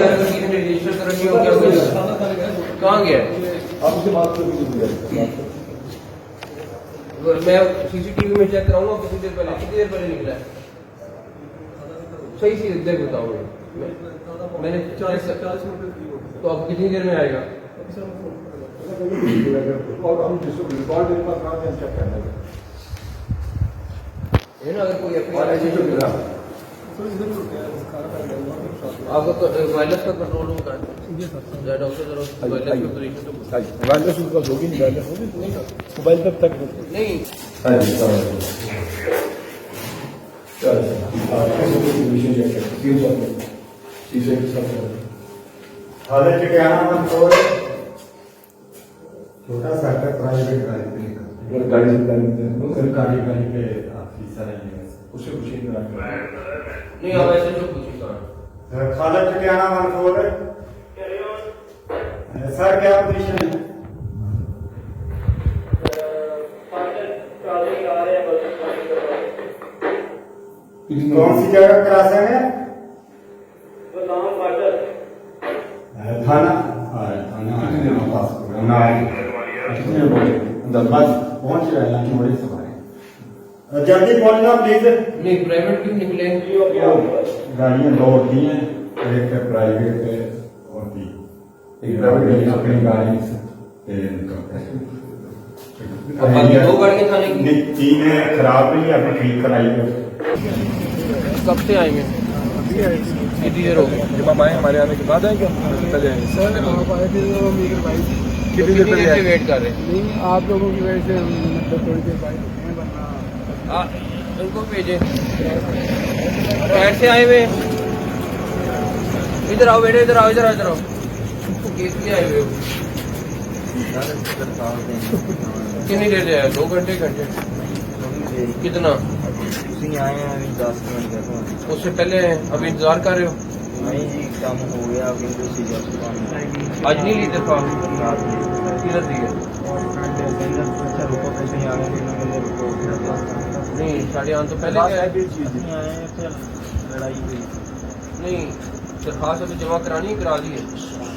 घर का किसी ने रजिस्टर करा नहीं हो क्या हो गया? कहाँ गया? आपसे बात करके मैं सीसीटीवी में चेक कराऊंगा कितनी देर पहले निकला है। सही सी देर बताओ मैंने 40 तो अब कितनी देर में आएगा? और हम जिसको रिकॉर्ड मेरे पास कहाँ से चेक करना है ना, अगर कोई और ऐसे जो मिला आपको तो वायरलेस का कंट्रोल होगा वायरलेस उनका होगी नहीं, वायरलेस होगी मोबाइल तक नहीं। हालत क्या नाम तो छोटा सा प्राइवेट गाड़ी सरकारी गाड़ी पे ऑफिसर है उसे कुछ नहीं नहीं अब ऐसे जो पूछी खालद क्या नाम बोल सर क्या पोजीशन है? कौन सी जगह क्रॉसिंग है? थाना पहुंच रहे हैं कि बड़ी सभा है, जल्दी पहुंचना प्लीज। नहीं प्राइवेट क्यों निकले? गाड़ियां दो होती हैं, एक प्राइवेट होती, एक प्राइवेट अपनी गाड़ी अब बाकी दो गाड़ियां थाने की तीन है खराब हुई, अभी ठीक कराई है। कब से आएंगे? कितनी देर हो गई? जब हम आए हमारे आने के बाद आएंगे, पहले आएंगे सर आप आए थे तो मेरे भाई कितनी देर पहले आए? वेट कर रहे हैं? नहीं आप लोगों की वजह से मतलब थोड़ी देर भाई रुके हैं, वरना उनको भेजे पैर से आए हुए। इधर आओ बेटे, इधर आओ इधर आओ इधर आओ। केस लिए आए हुए हो? कितनी देर से आए? 2 घंटे घंटे कितना? आए हैं अभी 10 मिनट का। उससे पहले अभी इंतजार कर रहे हो? नहीं जी काम हो गया, अभी तो सीधा आज नहीं ली दफा किधर दी है? अच्छा रुको कैसे आ रहे हैं रुको नहीं 8:30 तो पहले क्या है? आए हैं फिर लड़ाई हुई। नहीं दरखास्त अभी जमा करानी है, करा दी है।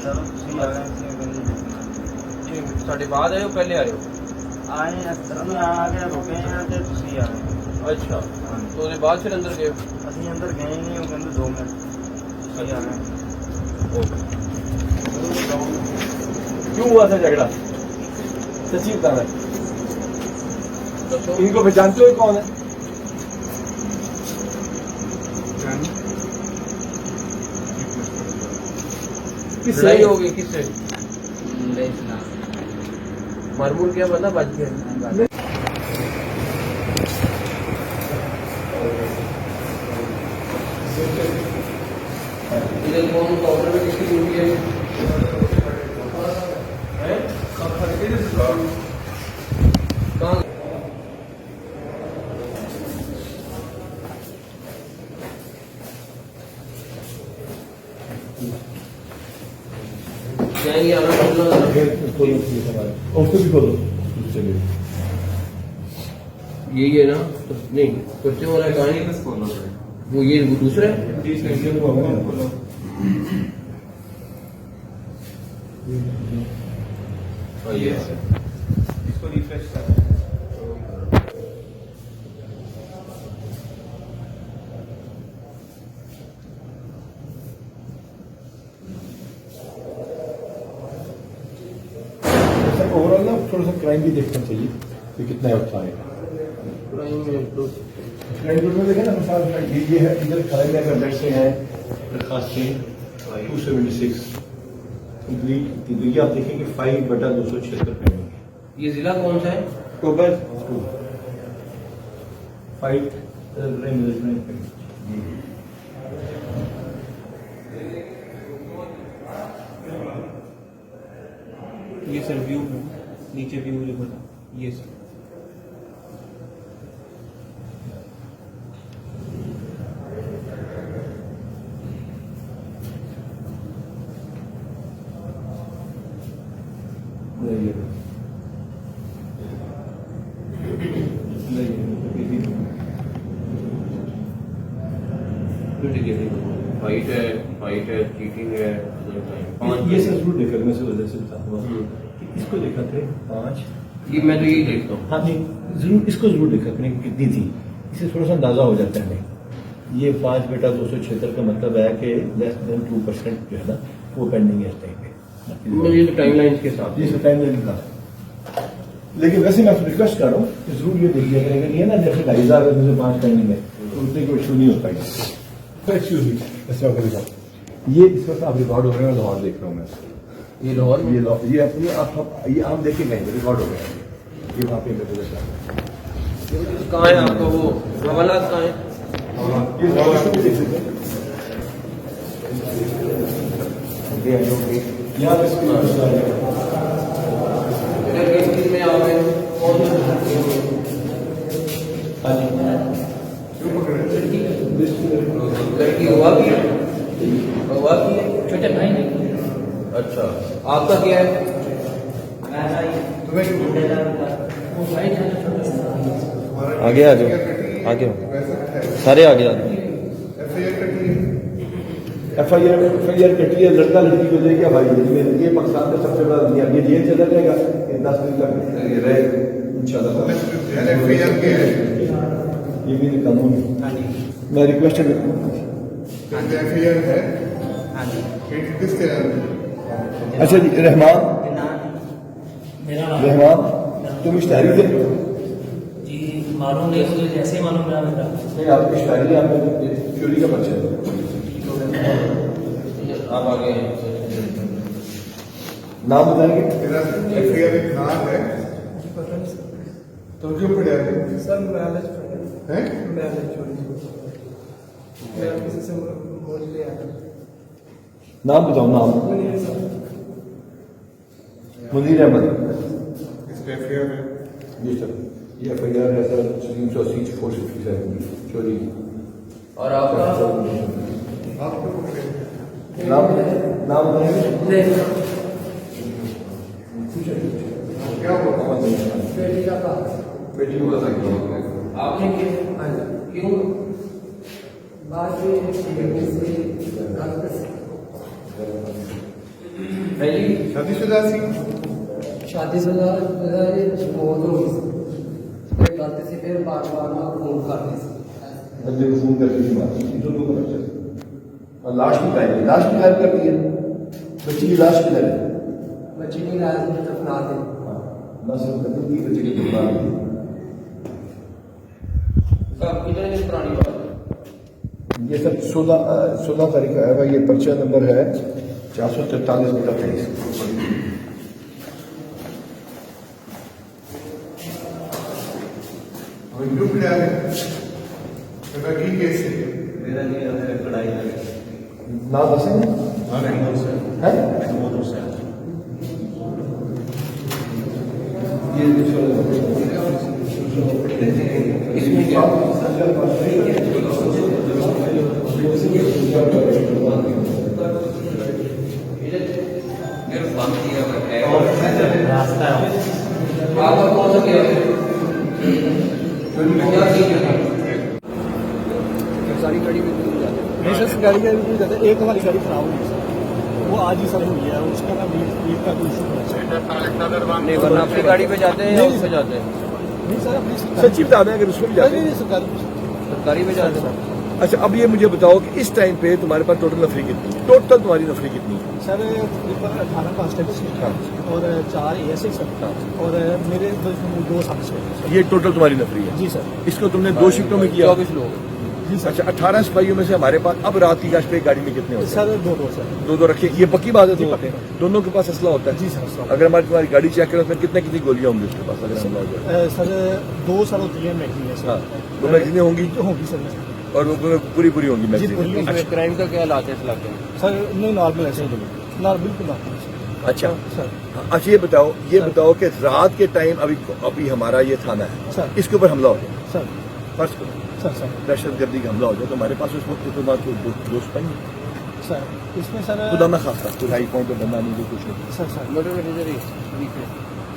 सर तुम आ रहे हैं 5:30 आए हो पहले आए हो? आए हैं अभी आगे रुके हैं तो तुसी आ रहे हैं। अच्छा तो उसके बाद फिर अंदर गए? असं अंदर गए नहीं, वो कहते 2 मिनट तुसी आ रहे हैं। क्यों हुआ था झगड़ा? सच्ची बताना। इनको पहचानते हो कौन है? किससे लड़ाई हो गई? किससे? मारमूल क्या बंदा बच गया? इधर कौन काउंटर में किसकी ड्यूटी है? कहाँ जाएंगे आना उसको भी खोलो। यही है ना? नहीं बच्चों वाला कहानी वो ये वो दूसरा है। हाँ ये इसको रिफ्रेश कर। ओवरऑल ना थोड़ा सा क्राइम भी देखना चाहिए कि कितना अच्छा आएगा। क्राइम में देखें ना, मिसाल ये है इधर क्राइम में अगर से है दरखास्तें 276 कंप्लीट की, तो ये आप देखेंगे 5/276 पेंडिंग। ये जिला कौन सा है? टोबर 5 क्राइम मैनेजमेंट पेंडिंग। ये सर व्यू है, नीचे व्यू लिखा था ये सर। वाइट है फाइट है, चीटिंग है, ये सब जरूर देखा, मैं से वजह से बताऊंगा कि इसको देखा करें 5, ये मैं तो यही देखता हूँ। हाँ नहीं जरूर इसको जरूर देखा करें कि कितनी थी, इससे थोड़ा सा अंदाजा हो जाता है नहीं। ये 5 बेटा 276 का मतलब है कि लेस देन 2% जो है ना वो पेंडिंग है इस टाइम पे। मुझे तो टाइमलाइंस के साथ ये टाइम लाइन था, लेकिन वैसे मैं रिक्वेस्ट कर रहा हूँ कि जरूर ये देख लिया करेंगे ये ना जैसे 2,500 में से 5 पेंडिंग है तो उतने कोई इशू नहीं होता है। एक्सक्यूज मी, ये इस वक्त आप रिकॉर्ड हो रहे हैं, लाहौर देख रहा हूँ मैं। ये लाहौर में ये अपनी आप ये आम देखे गए रिकॉर्ड हो गए हैं, ये वहाँ पे मेरे को कहाँ है आपका वो हवाला कहाँ है? ये लाहौर में देख सकते हैं। यहाँ पे इधर किस चीज में आप हैं? कौन लड़की हुआ की है? हुआ की है? छोटे भाई नहीं। अच्छा, आपका क्या है? आगे आ जाओ, आगे आओ, सारे आगे आ जाओ। FIR कटी है, लड़का लड़की को लेके भाई ये पाकिस्तान का सबसे बड़ा दुनिया, ये जेल चला जाएगा 10 दिन तक ये रहे इंशाल्लाह। ये भी कानून है, मैं रिक्वेस्ट अच्छा जी रहमान तुम इश्तारी थे जी मालूम नहीं, मुझे जैसे मालूम मेरा बेटा नहीं आप इश्तारी आप चोरी का पर्चा है आप आगे हैं। नाम बताएंगे तो क्यों पड़े सर? मैनेज है, मैनेज मैं किसी से बोल लिया नाम बताओ नाम मुनीर अहमद जी सर ये FIR है सर 380 467 चोरी और आपका नाम नाम बताएंगे क्या हुआ? बेटी का था, बेटी को बता सकते आपने क्यों? बाद में से पहली शादीशुदा थी, शादीशुदा मौत हो गई, गलती से फिर बार बार खून करती थी। बंदे को फोन करके की बात दोनों को बच्चे और लाश की गायब करती है, बच्ची की लाश किधर है? बच्ची की लाश में दफना दे। बस बच्ची की दफना दी। कब कितने दिन पुरानी बात है? ये सब 16 तारीख का है भाई, ये पर्चा नंबर है 443 बटा 23। ना दसेंगे आपका कौन सा क्या है? सारी गाड़ी में नहीं सर, गाड़ी का बिल्कुल जाता है, एक हमारी गाड़ी खराब हुई सर, वो आज ही सब हुई है, उसका ना बीच का कोई इशू होना चाहिए। नहीं वरना अपनी गाड़ी पे जाते हैं या उस पे जाते हैं? नहीं सर, अपनी सच्ची बता दें अगर उसमें भी जाते हैं। सरकारी पे जाते हैं। अच्छा अब ये मुझे बताओ कि इस टाइम पे तुम्हारे पास टोटल नफरी कितनी, टोटल तुम्हारी नफरी कितनी है? सर 18 कांस्टेबल और 4 ASX और मेरे 2 साल। ये टोटल तुम्हारी नफरी है जी सर। इसको तुमने 2 शिफ्टों में किया? 24 लोग। जी सर। अच्छा 18 सिपाहियों में से हमारे पास अब रात की गश्त पे गाड़ी में कितने होते हैं? Sir 2 sir. 2 रखे, ये पक्की बात है? जी, तो पक्की। दोनों के पास असला होता है? जी सर। अगर हमारी तुम्हारी गाड़ी चेक करें उसमें कितनी गोलियां होंगी उसके पास अगर हमला हो जाए? सर 2 साल होती है मैगजीन हाँ सर। 2 मैगजीनें होंगी होगी सर। और वो पूरी पूरी होंगी जी, मैगजीनें? पूरी। इसमें क्राइम का क्या हालात है इस इलाके में? सर नहीं नॉर्मल ऐसे ही बिल्कुल नॉर्मल। अच्छा सर। अच्छा ये बताओ कि रात के टाइम अभी हमारा ये थाना है सर। इसके ऊपर हमला हो गया, सर फर्स्ट करो सर दहशत गर्दी का हमला हो जाए तो हमारे पास उस वक्त तो बात दोस्त पाएंगे सर इसमें सर खुदा ना खासा कोई हाई पॉइंट पर बंदा नहीं कोई कुछ नहीं। सर मर्डर में नजर वीक है।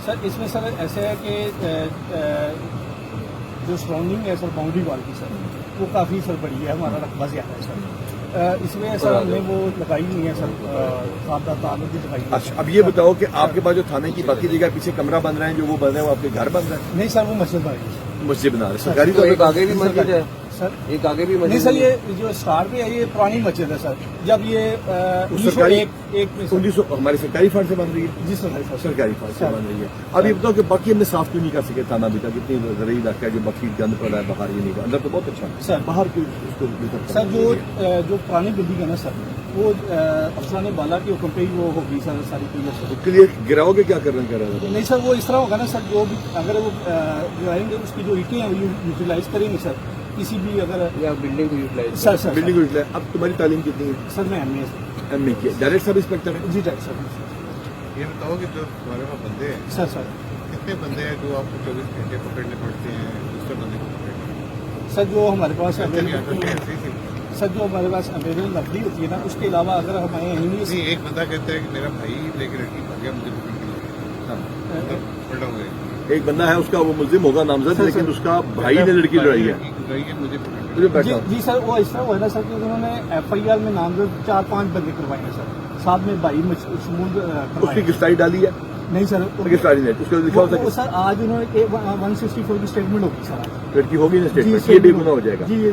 सर इसमें सर ऐसे है कि जो सराउंडिंग है सर बाउंड्री वाल की सर वो काफ़ी सर बड़ी है, हमारा रकबा ज़्यादा है सर। इसमें सर हमने वो लगाई नहीं है सर, सादा तार भी लगाई नहीं है। अच्छा, अब ये बताओ कि आपके पास जो थाने की बाकी जगह पीछे कमरा बन रहे हैं, जो वो बन रहे हैं, वो आपके घर बन रहे हैं? नहीं सर, वो मस्जिद बन रही है मस्जिद बना रहे हैं सरकारी? तो एक आगे भी मस्जिद है सर। एक आगे भी नहीं मस्जिद सर, ये जो स्टार पे है ये पुरानी मस्जिद है सर। जब ये सरकारी 1901 में सर। 1900 हमारे सरकारी फंड से बन रही है? जी सर, सरकारी फंड से सर। बन रही है। अब ये बताओ कि बाकी हमने साफ क्यों नहीं कर सके थाना अभी तक? इतनी जरूरी इलाका है जो बाकी गंद पड़ा है बाहर, ये नहीं अंदर तो बहुत अच्छा है सर। बाहर क्यों उसको बेहतर सर करना? जो पुरानी बिल्डिंग है ना सर, वो अफसरान बाला के हुक्म पे ही वो होगी सर सारी क्लियर सर। उसके लिए गिराओगे क्या करना कर रहे नहीं सर, वो इस तरह होगा ना सर, जो भी अगर वो गिराएंगे उसकी जो ईटें हैं वो यूटिलाइज करेंगे सर। किसी भी अगर या बिल्डिंग को यूटिलाइज सर सर बिल्डिंग को? अब तुम्हारी तालीम कितनी है? सर मैं एमए एमए की डायरेक्ट सब इंस्पेक्टर है? जी डायरेक्टर सर। ये बताओ कि जो तुम्हारे वहाँ बंदे हैं, सर सर कितने बंदे हैं जो आपको 24 घंटे पकड़ने पड़ते हैं दूसरे बंदे को पकड़ने? सर जो हमारे पास नहीं आता अवेलेबल नहीं, सही से। सर जो हमारे पास अवेलेबल लकड़ी होती है ना, उसके अलावा अगर हमारे एनिमीज नहीं, एक बंदा कहता है कि मेरा भाई लेके लड़की भाग गया, मुझे पकड़ के ले गया। पलटा हुआ है। एक बंदा है उसका वो मुल्जिम होगा नामजद, सर, लेकिन सर। उसका भाई ने लड़की लड़ाई है। लड़ाई है, मुझे पकड़ के मुझे ले बैठा जी सर, वो इस तरह हुआ है ना सर कि उन्होंने FIR में नामजद 4-5 बंदे करवाए हैं सर, साथ में भाई शमूल उसकी करवाए। गिरफ्तारी डाली है? नहीं सर, गिरफ्तारी नहीं, उसका लिखा वो होता है सर आज उन्होंने 164 की स्टेटमेंट होगी सर आज। लड़की होगी ना जी स्टेटमेंट, सर, ये बेगुनाह हो जाएगा। जी